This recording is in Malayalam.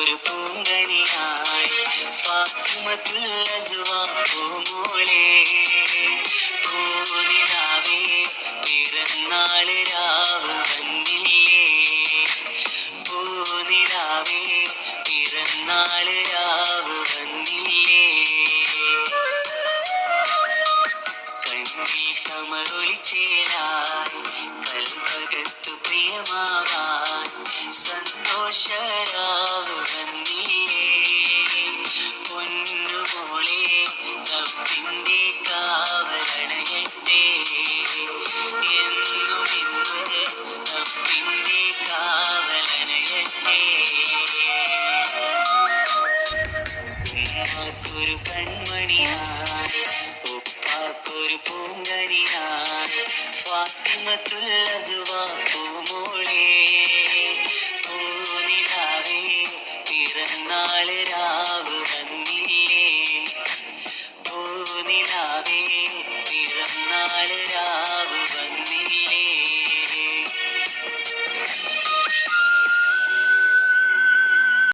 ഒരു പൂങ്കനിയായി ഫാത്തിമത്തുൽ അസ്വാ പൂമോളെ പൂനിലാവേ പിറന്നാള് രാവ് വന്നില്ലേ പൂനിലാവേ പിറന്നാള് രാവ് വന്നില്ലേ കണ്ണിൽ കമറൊളിച്ചേരാൻ കൽവകത്തു പ്രിയമാവാൻ സന്തോഷരാവ് വന്നില്ലേ പൊന്നുമോളെ റബ്ബിന്റെ കാവലണയട്ടെ എന്നും എന്നും റബ്ബിന്റെ കാവലണയട്ടെ ഉമ്മാക്കൊരു കൺമണിയായി ഉപ്പാക്കൊരു പൂങ്കനിയായി ഫാത്തിമത്തുൽ അസ്വാ പൂമോളെ പൂനിലാവേ പിറന്നാള് രാവ് വന്നില്ലേ പൂനിലാവേ പിറന്നാള് രാവ്